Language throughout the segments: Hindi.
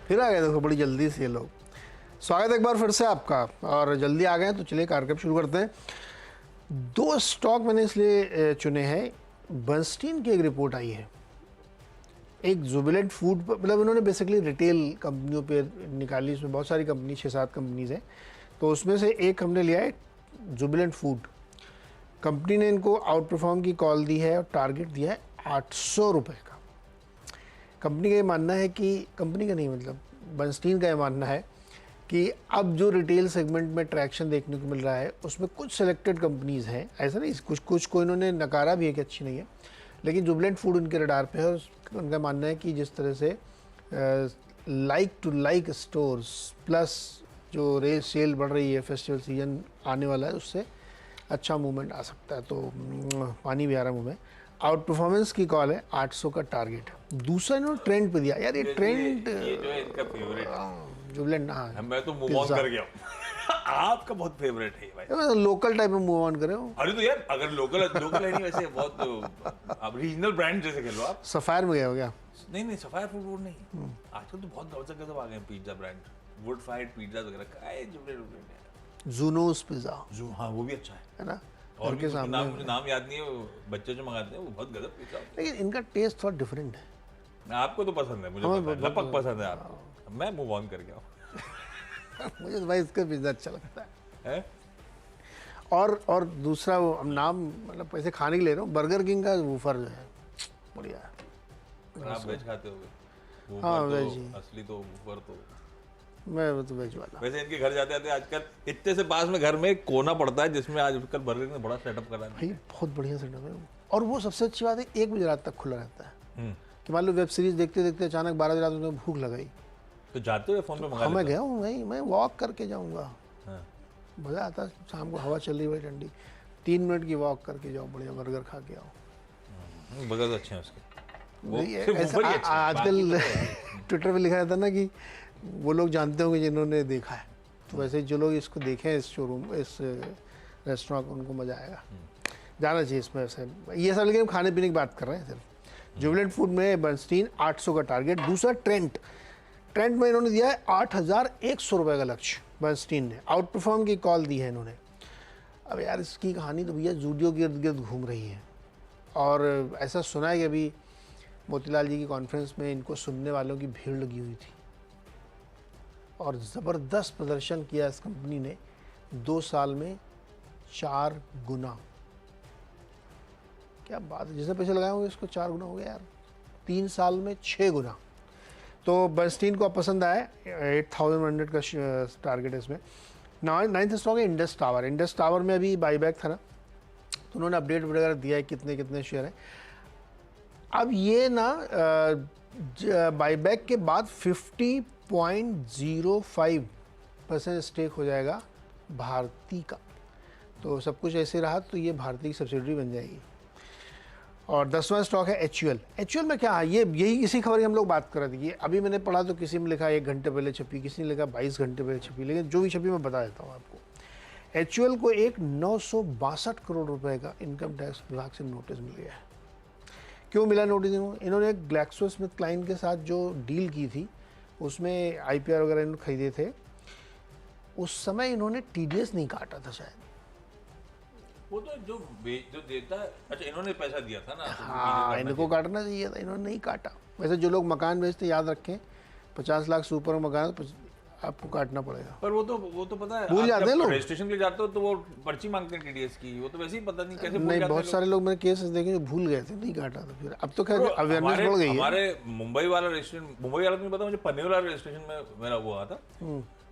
फिर आ गए देखो बड़ी जल्दी से ये लोग। स्वागत है एक बार फिर से आपका, और जल्दी आ गए तो चलिए कार्यक्रम शुरू करते हैं। दो स्टॉक मैंने इसलिए चुने हैं, बर्नस्टीन की एक रिपोर्ट आई है, एक जुबिलेंट फूड, मतलब इन्होंने बेसिकली रिटेल कंपनियों पे निकाली, इसमें बहुत सारी कंपनी 6-7 कंपनीज हैं, तो उसमें से एक हमने लिया है जुबिलेंट फूड। कंपनी ने इनको आउट परफॉर्म की कॉल दी है और टारगेट दिया है 800 रुपये का। कंपनी का ये मानना है कि, कंपनी का नहीं मतलब बर्नस्टीन का ये मानना है कि अब जो रिटेल सेगमेंट में ट्रैक्शन देखने को मिल रहा है उसमें कुछ सिलेक्टेड कंपनीज हैं, ऐसा नहीं कुछ को इन्होंने नकारा भी है कि अच्छी नहीं है, लेकिन जुबिलेंट फूड उनके रडार पे है। और उनका मानना है कि जिस तरह से like to like stores plus जो रेट सेल बढ़ रही है, फेस्टिवल सीजन आने वाला है, उससे अच्छा मूवमेंट आ सकता है। तो पानी भी आ रहा है मुँह में। आउट परफॉर्मेंस की कॉल है, 800 का टारगेट है। दूसरा इन्होंने ट्रेंड पे दिया, यार ये ट्रेंड ये जो है इनका फेवरेट जुबिलेंट, हाँ मैं तो मूव ऑन कर गया हूँ। आपका बहुत फेवरेट है भाई। लोकल टाइप में मूव ऑन करे हो। अरे तो यार अगर लोकल है नहीं, वैसे बहुत आप रीजनल ब्रांड जैसे खेलो आप। सफायर में गया हो क्या? नहीं सफायर फूड वूड नहीं, आजकल तो बहुत गजब आ गए pizza brand, would fired pizza वगैरह का है, जुबिलेंट जूनोस पिज्जा, हाँ वो भी अच्छा है ना, और के सामने मुझे नाम याद नहीं है, वो बच्चे जो मंगाते हैं वो बहुत गजब पिज्जा होता लेकिन इनका टेस्ट थोड़ा डिफरेंट है। है। आपको तो पसंद है, मुझे पता है, लपक पसंद है आपको, मैं मूव ऑन कर गया हूँ। मुझे तो भाई इसका पिज्जा अच्छा लगता है? और दूसरा वो नाम मतलब पैसे खाने के ले रहा हूँ, बर्गर किंग का वूफर जो है बढ़िया है। आप वेज खाते हो? हाँ वेज ही, असली तो वूफर तो मैं वो तो वेज वाला। वैसे इनके घर जाते आते आजकल इतने से पास में घर में एक कोना पड़ता है जिसमें आजकल बर्गर ने बड़ा सेटअप करा है भाई, बहुत बढ़िया सेटअप है। और वो सबसे अच्छी बात है, 1 बजे रात तक खुला रहता है कि मान लो वेब सीरीज देखते देखते अचानक 12 बजे रात में भूख लगाई तो जाते हुए फोन पे मंगा लेते हो? मैं गया हूँ भाई, मैं वॉक करके जाऊँगा, हाँ। मज़ा आता है। शाम को हवा चल रही है ठंडी, 3 मिनट की वॉक करके जाओ, बढ़िया बर्गर खा के आओ। बर्गर अच्छे हैं उसके, आजकल ट्विटर पे लिखा रहता है ना कि वो लोग जानते होंगे जिन्होंने देखा है, तो वैसे जो लोग इसको देखें, इस शोरूम, इस रेस्टोरेंट को, उनको मज़ा आएगा, जाना चाहिए इसमें। वैसे ये सब, लेकिन खाने पीने की बात कर रहे हैं सिर्फ। जुबिलेंट फूड में बर्नस्टीन 800 का टारगेट। दूसरा ट्रेंट में इन्होंने दिया है 8,100 रुपये का लक्ष्य। बर्नस्टीन ने आउट परफॉर्म की कॉल दी है इन्होंने। अब यार इसकी कहानी तो भैया जूडियो के इर्द गिर्द घूम रही है, और ऐसा सुना है कि अभी मोतीलाल जी की कॉन्फ्रेंस में इनको सुनने वालों की भीड़ लगी हुई थी, और ज़बरदस्त प्रदर्शन किया इस कंपनी ने 2 साल में 4 गुना। क्या बात है, जिसने पैसे लगाए होंगे इसको 4 गुना हो गया यार, 3 साल में 6 गुना। तो बर्नस्टीन को पसंद आया, 8,100 का टारगेट है इसमें। 9th स्टॉक है इंडस टावर। इंडस टावर में अभी बाईबैक था ना, तो उन्होंने अपडेट वगैरह दिया है कितने शेयर हैं। अब ये ना बाईबैक के बाद 50.05% स्टेक हो जाएगा भारती का, तो सब कुछ ऐसे रहा तो ये भारती की सब्सिडरी बन जाएगी। और 10वां स्टॉक है एचयूएल में क्या है, ये यही इसी खबर की हम लोग बात कर रहे थे। अभी मैंने पढ़ा तो किसी में लिखा 1 घंटे पहले छपी, किसी ने लिखा 22 घंटे पहले छपी, लेकिन जो भी छपी मैं बता देता हूँ आपको। एचयूएल को एक 962 करोड़ रुपए का इनकम टैक्स विभाग से नोटिस मिल गया है। क्यों मिला नोटिस? इन्होंने ग्लैक्सोस्मिथक्लाइन के साथ जो डील की थी, उसमें आईपीआर वगैरह इन्होंने खरीदे थे, उस समय इन्होंने टीडीएस नहीं काटा था शायद। वो तो जो देता है, अच्छा इन्होंने पैसा दिया था ना, हाँ इनको काटना चाहिए था, इन्होंने नहीं काटा। वैसे जो लोग मकान बेचते याद रखें, 50 लाख से ऊपर मकान तो आपको काटना पड़ेगा। पर वो तो पता है, भूल जाते हैं लोग, रजिस्ट्रेशन के लिए जाते हो तो वो पर्ची मांगते हैं टीडीएस की, वो तो वैसे ही पता नहीं कैसे नहीं, बहुत सारे लोग मैंने केसेस देखे जो भूल गए थे, नहीं काटा था। फिर अब तो खैर अवेयरनेस बढ़ गई है। हमारे मुंबई वाला रजिस्ट्रेशन, मुंबई वाला तो पता, मुझे पन्ने वाला रजिस्ट्रेशन में मेरा वो हुआ था,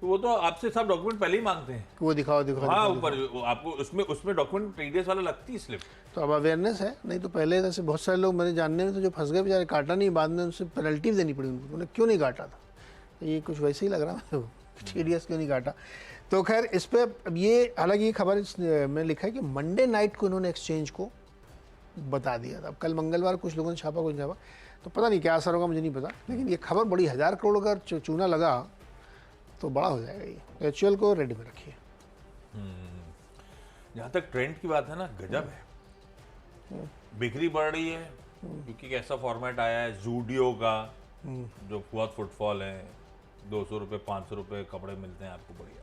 तो वो तो आपसे सब डॉक्यूमेंट पहले ही मांगते हैं, वो दिखाओ हाँ ऊपर आपको उसमें डॉक्यूमेंट टीडीएस वाला लगती है स्लिप। तो अब अवेयरनेस है, नहीं तो पहले जैसे बहुत सारे लोग मेरे जानने में तो जो फंस गए बेचारे, काटा नहीं, बाद में उनसे पेनल्टी देनी पड़ी उनको, उन्हें क्यों नहीं काटा था। तो ये कुछ वैसे ही लग रहा है, टीडीएस क्यों नहीं काटा। तो खैर इस पर अब ये, हालांकि ये खबर में लिखा है कि मंडे नाइट को इन्होंने एक्सचेंज को बता दिया था। अब कल मंगलवार कुछ लोगों ने छापा, कुछ छापा, तो पता नहीं क्या असर होगा, मुझे नहीं पता, लेकिन ये खबर बड़ी, 1000 करोड़ का चूना लगा तो बड़ा हो जाएगा ये। एचयूएल को रेडी में रखिए। जहाँ तक ट्रेंड की बात है ना, गजब है, बिक्री बढ़ रही है क्योंकि कैसा फॉर्मेट आया है जूडियो का, जो बहुत फुटफॉल है, ₹200 ₹500 कपड़े मिलते हैं आपको बढ़िया।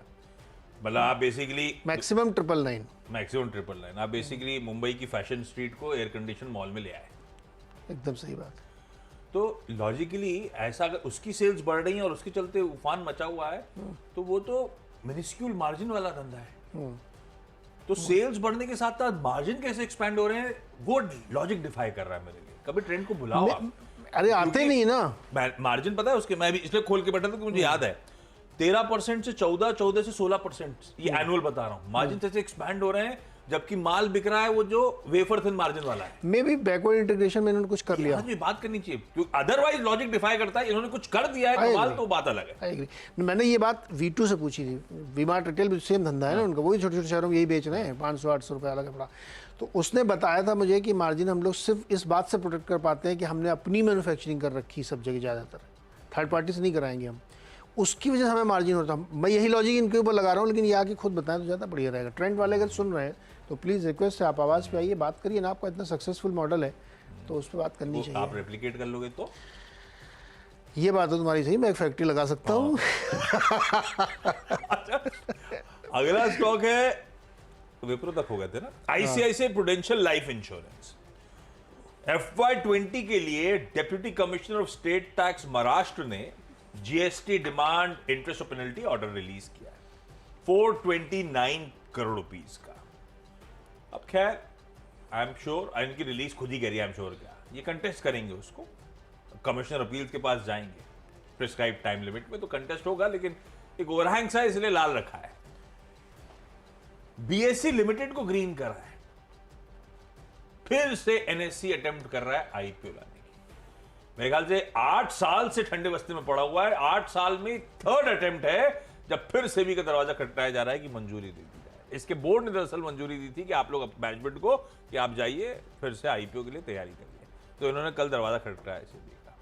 मतलब आप बेसिकली मैक्सिमम 999। मैक्सिमम 999 आप बेसिकली मुंबई की फैशन स्ट्रीट को एयर कंडीशन मॉल में ले आए। एकदम सही बात। तो लॉजिकली ऐसा अगर उसकी सेल्स बढ़ रही है और उसके चलते उफान मचा हुआ है तो वो तो मिनिस्क्यूल मार्जिन वाला धंधा है। तो सेल्स बढ़ने के साथ साथ मार्जिन कैसे एक्सपैंड हो रहे हैं वो लॉजिक डिफाई कर रहा है मेरे लिए। कभी ट्रेंड को भुलाओ आप। अरे आते नहीं ना। मार्जिन पता है उसके, मैं भी इसलिए खोल के बैठा था कि मुझे याद है 13% से 14, 14 से 16%, ये एनुअल बता रहा हूँ, मार्जिन जैसे एक्सपैंड हो रहे हैं जबकि माल बिक रहा है वो जो वेफर थिन मार्जिन वाला है। मे भी बैकवर्ड इंटीग्रेशन में इन्होंने कुछ कर लिया। आज भी बात करनी चाहिए क्योंकि अदरवाइज लॉजिक डिफाई करता है, इन्होंने कुछ कर दिया है कमाल तो बात अलग है। I agree. मैंने ये बात V2 से पूछी थी। वी-मार्ट रिटेल भी सेम धंधा है ना उनका, वही छोटे छोटे शहरों में यही बेच रहे हैं, 500-800 रुपये वाला कपड़ा। तो उसने बताया था मुझे कि मार्जिन हम लोग सिर्फ इस बात से प्रोटेक्ट कर पाते हैं कि हमने अपनी मैन्युफैक्चरिंग कर रखी सब जगह, ज़्यादातर थर्ड पार्टी से नहीं कराएंगे हम, उसकी वजह से हमें मार्जिन होता है। मैं यही लॉजिक इनके ऊपर लगा रहा हूँ, लेकिन ये आके खुद बताएं तो ज़्यादा बढ़िया रहेगा। ट्रेंड वाले अगर सुन रहे हैं तो प्लीज़ रिक्वेस्ट है आप आवाज़ पे आइए, बात करिए ना। आपका इतना सक्सेसफुल मॉडल है तो उस पर बात करनी चाहिए। आप रेप्लिकेट कर लोगे तो ये बात तो तुम्हारी सही, मैं एक फैक्ट्री लगा सकता हूँ। अगला स्टॉक है, विप्रो तक हो गए थे ना, ICICI prudential life insurance. FY20 के लिए deputy commissioner of state tax Maharashtra ने जीएसटी डिमांड इंटरेस्ट और पेनल्टी ऑर्डर रिलीज किया है 429 करोड़ रुपीस का। अब खैर आई एम श्योर, इनकी रिलीज खुद ही करी, आई एम श्योर क्या ये कंटेस्ट करेंगे उसको, कमिश्नर अपील्स के पास जाएंगे प्रिस्क्राइब टाइम लिमिट में, तो कंटेस्ट होगा, लेकिन एक ओवरहैंग सा इसलिए लाल रखा है। बीएससी लिमिटेड को ग्रीन कर रहा है, फिर से एनएससी अटेम्प्ट कर रहा है आईपीओ लाने की। मेरे ख्याल से 8 साल से ठंडे बस्ते में पड़ा हुआ है, 8 साल में 3rd अटेम्प्ट है जब फिर सेबी का दरवाजा खटखटाया जा रहा है कि मंजूरी दे दी जाए। इसके बोर्ड ने दरअसल मंजूरी दी थी कि आप लोग मैनेजमेंट को कि आप जाइए फिर से आईपीओ के लिए तैयारी करिए, तो इन्होंने कल दरवाजा खटखटाया सेबी का।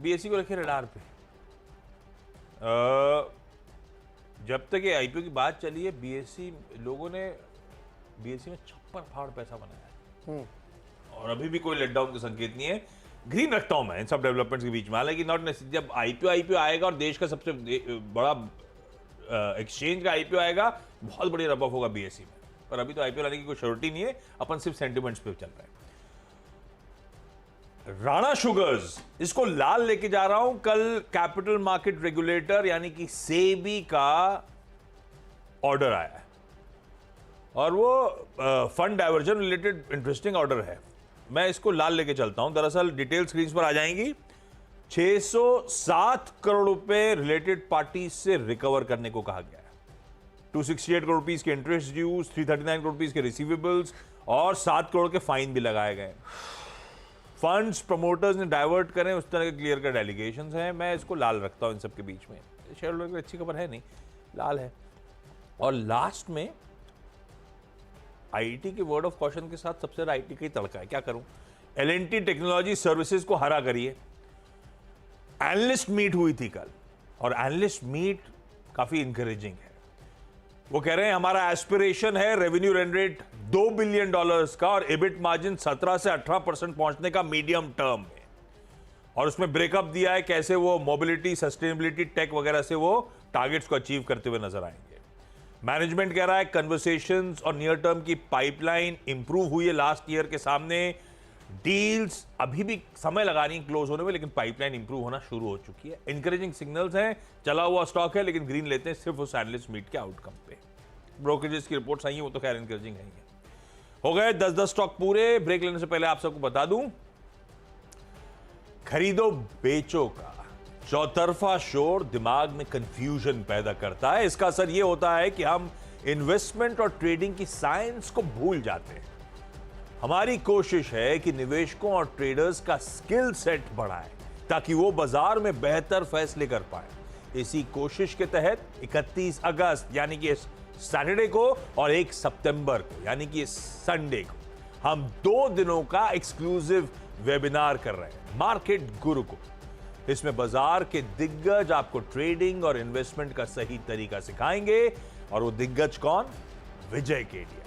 बीएससी को रखे रडार पे। जब तक ये आईपीओ की बात चली है, बीएससी लोगों ने बीएससी में छप्पर फाड़ पैसा बनाया है और अभी भी कोई लेटडाउन का संकेत नहीं है। ग्रीन रखता हूं मैं इन सब डेवलपमेंट्स के बीच में, हालांकि नॉट नेसेसरी। जब आईपीओ आएगा और देश का सबसे बड़ा एक्सचेंज का आईपीओ आएगा, बहुत बड़ी रब ऑफ होगा बीएससी में, पर अभी तो आईपीओ लाने की कोई श्योरिटी नहीं है, अपन सिर्फ सेंटिमेंट्स पे चल रहा है। राणा शुगर्स, इसको लाल लेके जा रहा हूं। कल कैपिटल मार्केट रेगुलेटर यानी कि सेबी का ऑर्डर आया है और वो fund diversion related interesting order है। मैं इसको लाल लेके चलता हूं। दरअसल डिटेल स्क्रीन पर आ जाएंगी। 607 करोड़ रुपए रिलेटेड पार्टी से रिकवर करने को कहा गया है। 268 करोड़ रुपीस के इंटरेस्ट ड्यूज, 339 करोड़ रुपीस के रिसीवेबल्स और 7 करोड़ के फाइन भी लगाए गए। फंड्स प्रमोटर्स ने डाइवर्ट करें, उस तरह के क्लियर कट एलिगेशंस हैं। मैं इसको लाल रखता हूं इन सब के बीच में। शेयर होल्डर की अच्छी खबर है नहीं, लाल है। और लास्ट में आईटी के वर्ड ऑफ कॉशन के साथ सबसे ज्यादा आईटी का ही तड़का है, क्या करूं। एल&टी टेक्नोलॉजी सर्विसेज को हरा करिए। एनालिस्ट मीट हुई थी कल और एनालिस्ट मीट काफी इंकरेजिंग है। वो कह रहे हैं हमारा एस्पिरेशन है रेवेन्यू रन रेट $2 बिलियन का और एबिट मार्जिन 17 से 18% पहुंचने का मीडियम टर्म में। और उसमें ब्रेकअप दिया है कैसे वो मोबिलिटी, सस्टेनेबिलिटी, टेक वगैरह से वो टारगेट्स को अचीव करते हुए नजर आएंगे। मैनेजमेंट कह रहा है कन्वर्सेशंस और नियर टर्म की पाइपलाइन इंप्रूव हुई है लास्ट ईयर के सामने। डील्स अभी भी समय लगा रही है क्लोज होने में, लेकिन पाइपलाइन इंप्रूव होना शुरू हो चुकी है। इंकरेजिंग सिग्नल्स हैं। चला हुआ स्टॉक है, लेकिन ग्रीन लेते हैं सिर्फ उस एनालिस्ट मीट के आउटकम पे। ब्रोकरेजेस की रिपोर्ट्स आई हैं, वो तो खैर इंकरेजिंग है। हो गए 10-10 स्टॉक पूरे। ब्रेक लेने से पहले आप सबको बता दूं, खरीदो बेचो का चौतरफा शोर दिमाग में कंफ्यूजन पैदा करता है। इसका असर यह होता है कि हम इन्वेस्टमेंट और ट्रेडिंग की साइंस को भूल जाते हैं। हमारी कोशिश है कि निवेशकों और ट्रेडर्स का स्किल सेट बढ़ाएं ताकि वो बाजार में बेहतर फैसले कर पाए। इसी कोशिश के तहत 31 अगस्त यानी कि सैटरडे को और 1 सितंबर को यानी कि संडे को हम 2 दिनों का एक्सक्लूसिव वेबिनार कर रहे हैं, मार्केट गुरुकुल। इसमें बाजार के दिग्गज आपको ट्रेडिंग और इन्वेस्टमेंट का सही तरीका सिखाएंगे। और वो दिग्गज कौन? विजय केडिया,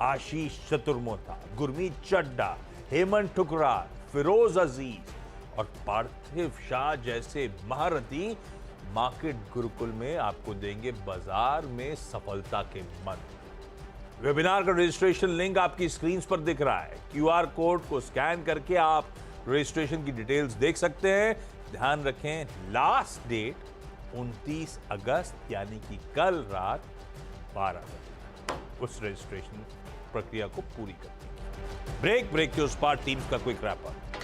आशीष चतुर्मोता, गुरमीत चड्डा, हेमंत ठुकराल, फिरोज अजीज और पार्थिव शाह जैसे महारथी मार्केट गुरुकुल में आपको देंगे बाजार में सफलता के मंत्र। वेबिनार का रजिस्ट्रेशन लिंक आपकी स्क्रीन पर दिख रहा है। क्यूआर कोड को स्कैन करके आप रजिस्ट्रेशन की डिटेल्स देख सकते हैं। ध्यान रखें, लास्ट डेट 29 अगस्त यानी कि कल रात 12 बजे उस रजिस्ट्रेशन प्रक्रिया को पूरी करनी है। ब्रेक के उस पार टीम्स का क्विक रैप अप।